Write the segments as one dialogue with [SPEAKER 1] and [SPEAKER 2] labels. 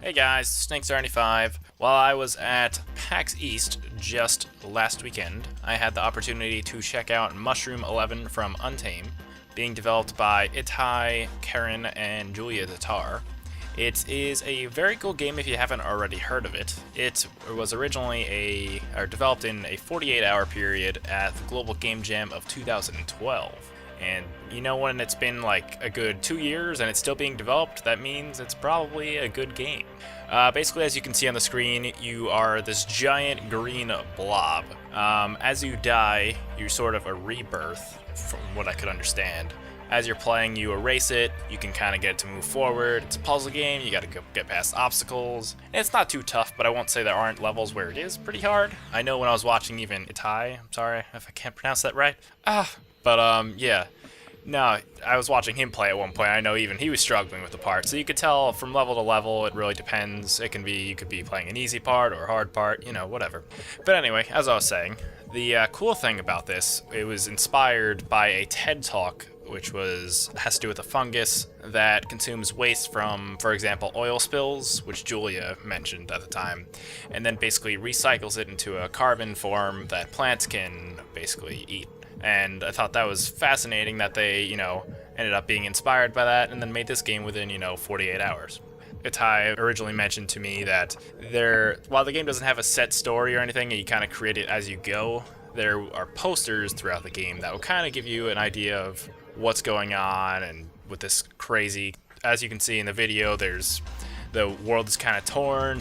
[SPEAKER 1] Hey guys, Snake75. While I was at PAX East just last weekend, I had the opportunity to check out Mushroom 11 from Untamed, being developed by Itai, Karen, and Julia Tatar. It is a very cool game if you haven't already heard of it. It was originally developed in a 48-hour period at the Global Game Jam of 2012. And you know, when it's been like a good 2 years and it's still being developed, that means it's probably a good game. Basically, as you can see on the screen, you are this giant green blob. As you die, you're sort of a rebirth, from what I could understand. As you're playing, you erase it, you can kind of get it to move forward. It's a puzzle game, you gotta get past obstacles. And it's not too tough, but I won't say there aren't levels where it is pretty hard. I know when I was watching even Itai, I'm sorry if I can't pronounce that right. Yeah. No, I was watching him play at one point. I know even he was struggling with the part. So you could tell from level to level, it really depends. You could be playing an easy part or a hard part, you know, whatever. But anyway, as I was saying, the cool thing about this, it was inspired by a TED Talk, which has to do with a fungus that consumes waste from, for example, oil spills, which Julia mentioned at the time, and then basically recycles it into a carbon form that plants can basically eat. And I thought that was fascinating that they, ended up being inspired by that and then made this game within, 48 hours. Itai originally mentioned to me that while the game doesn't have a set story or anything, and you kind of create it as you go, there are posters throughout the game that will kind of give you an idea of what's going on. And with this crazy, as you can see in the video, the world is kind of torn,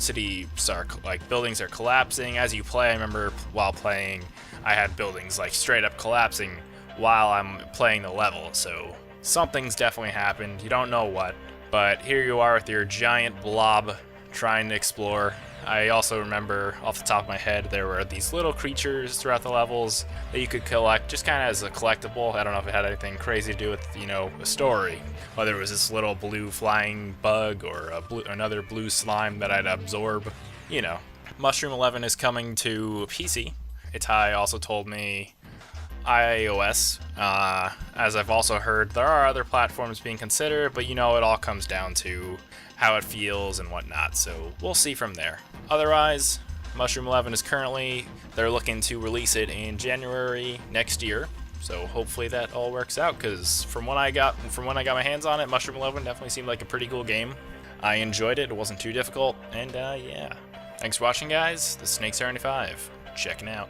[SPEAKER 1] buildings are collapsing. As you play, I remember while playing, I had buildings like straight up collapsing while I'm playing the level, so something's definitely happened. You don't know what, but here you are with your giant blob trying to explore. I also remember off the top of my head there were these little creatures throughout the levels that you could collect just kind of as a collectible. I don't know if it had anything crazy to do with, a story. Whether it was this little blue flying bug or another blue slime that I'd absorb. Mushroom 11 is coming to PC. Itai also told me iOS. As I've also heard, there are other platforms being considered, but it all comes down to how it feels and whatnot, so we'll see from there. Otherwise, Mushroom 11 is they're looking to release it in January next year, so hopefully that all works out, because from when I got my hands on it, Mushroom 11 definitely seemed like a pretty cool game. I enjoyed it wasn't too difficult, and yeah. Thanks for watching, guys. This is Snake75, checking out.